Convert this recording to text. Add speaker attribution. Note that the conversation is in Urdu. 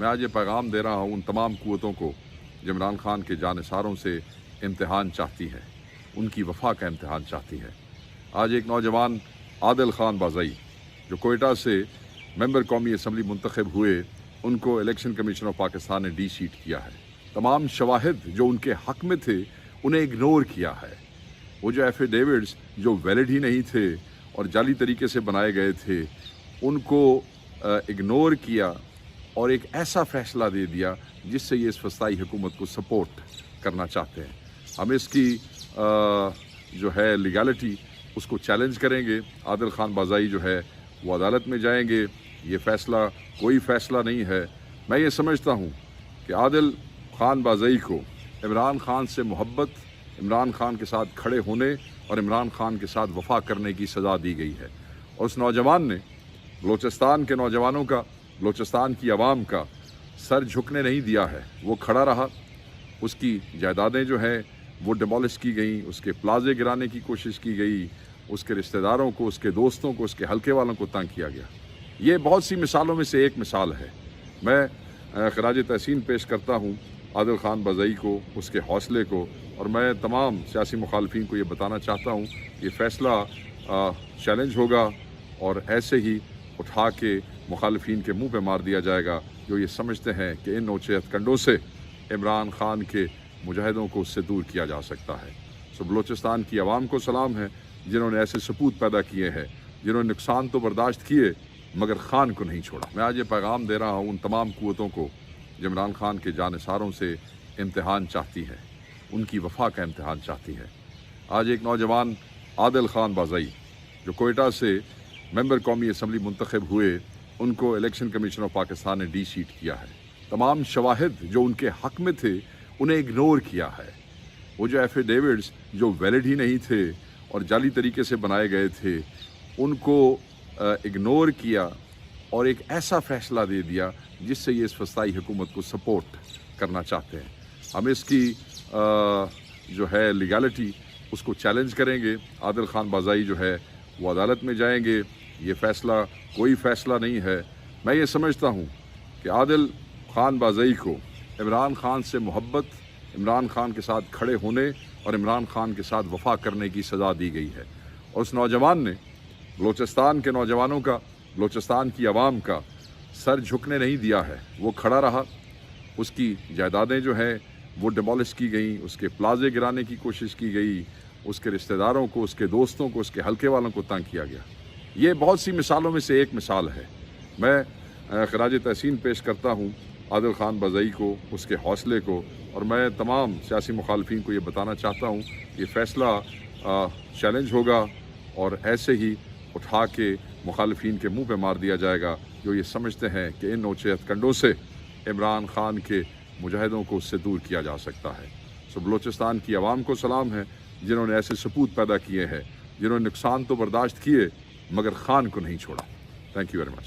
Speaker 1: میں آج یہ پیغام دے رہا ہوں ان تمام قوتوں کو جو عمران خان کے جانثاروں سے امتحان چاہتی ہے، ان کی وفا کا امتحان چاہتی ہے۔ آج ایک نوجوان عادل خان بازئی جو کوئٹہ سے ممبر قومی اسمبلی منتخب ہوئے، ان کو الیکشن کمیشن آف پاکستان نے ڈی سیٹ کیا ہے۔ تمام شواہد جو ان کے حق میں تھے انہیں اگنور کیا ہے۔ وہ جو ایفیڈیوٹس جو ویلڈ ہی نہیں تھے اور جعلی طریقے سے بنائے گئے تھے، ان کو اگنور کیا اور ایک ایسا فیصلہ دے دیا جس سے یہ اس وسطائی حکومت کو سپورٹ کرنا چاہتے ہیں۔ ہم اس کی جو ہے لیگالٹی اس کو چیلنج کریں گے۔ عادل خان بازئی جو ہے وہ عدالت میں جائیں گے۔ یہ فیصلہ کوئی فیصلہ نہیں ہے۔ میں یہ سمجھتا ہوں کہ عادل خان بازئی کو عمران خان سے محبت، عمران خان کے ساتھ کھڑے ہونے اور عمران خان کے ساتھ وفا کرنے کی سزا دی گئی ہے، اور اس نوجوان نے بلوچستان کے نوجوانوں کا، بلوچستان کی عوام کا سر جھکنے نہیں دیا ہے۔ وہ کھڑا رہا۔ اس کی جائیدادیں جو ہیں وہ ڈیمولش کی گئیں، اس کے پلازے گرانے کی کوشش کی گئی، اس کے رشتہ داروں کو، اس کے دوستوں کو، اس کے حلقے والوں کو تنگ کیا گیا۔ یہ بہت سی مثالوں میں سے ایک مثال ہے۔ میں خراج تحسین پیش کرتا ہوں عادل خان بازئی کو، اس کے حوصلے کو، اور میں تمام سیاسی مخالفین کو یہ بتانا چاہتا ہوں کہ یہ فیصلہ چیلنج ہوگا اور ایسے ہی اٹھا کے مخالفین کے منہ پہ مار دیا جائے گا جو یہ سمجھتے ہیں کہ ان نوچے ہتھ سے عمران خان کے مجاہدوں کو اس سے دور کیا جا سکتا ہے۔ سو بلوچستان کی عوام کو سلام ہے جنہوں نے ایسے سپوت پیدا کیے ہیں، جنہوں نے نقصان تو برداشت کیے مگر خان کو نہیں چھوڑا۔ میں آج یہ پیغام دے رہا ہوں ان تمام قوتوں کو جو عمران خان کے جانثاروں سے امتحان چاہتی ہے، ان کی وفا کا امتحان چاہتی ہے۔ آج ایک نوجوان عادل خان بازئی جو کوئٹہ سے ممبر قومی اسمبلی منتخب ہوئے، ان کو الیکشن کمیشن آف پاکستان نے ڈی سیٹ کیا ہے۔ تمام شواہد جو ان کے حق میں تھے انہیں اگنور کیا ہے۔ وہ جو ایفیڈیوٹس جو ویلڈ ہی نہیں تھے اور جعلی طریقے سے بنائے گئے تھے، ان کو اگنور کیا اور ایک ایسا فیصلہ دے دیا جس سے یہ اس وسطائی حکومت کو سپورٹ کرنا چاہتے ہیں۔ ہم اس کی جو ہے لیگالٹی اس کو چیلنج کریں گے۔ عادل خان بازئی جو ہے وہ عدالت میں جائیں گے۔ یہ فیصلہ کوئی فیصلہ نہیں ہے۔ میں یہ سمجھتا ہوں کہ عادل خان بازئی کو عمران خان سے محبت، عمران خان کے ساتھ کھڑے ہونے اور عمران خان کے ساتھ وفا کرنے کی سزا دی گئی ہے، اور اس نوجوان نے بلوچستان کے نوجوانوں کا، بلوچستان کی عوام کا سر جھکنے نہیں دیا ہے۔ وہ کھڑا رہا۔ اس کی جائیدادیں جو ہیں وہ ڈیمولش کی گئیں، اس کے پلازے گرانے کی کوشش کی گئی، اس کے رشتہ داروں کو، اس کے دوستوں کو، اس کے حلقے والوں کو تنگ کیا گیا۔ یہ بہت سی مثالوں میں سے ایک مثال ہے۔ میں خراج تحسین پیش کرتا ہوں عادل خان بازئی کو، اس کے حوصلے کو، اور میں تمام سیاسی مخالفین کو یہ بتانا چاہتا ہوں کہ یہ فیصلہ چیلنج ہوگا اور ایسے ہی اٹھا کے مخالفین کے منہ پہ مار دیا جائے گا جو یہ سمجھتے ہیں کہ ان نوچے ہتھ سے عمران خان کے مجاہدوں کو اس سے دور کیا جا سکتا ہے۔ سو بلوچستان کی عوام کو سلام ہے جنہوں نے ایسے سپوت پیدا کیے ہیں، جنہوں نے نقصان تو برداشت کیے مگر خان کو نہیں چھوڑا۔ Thank you very much.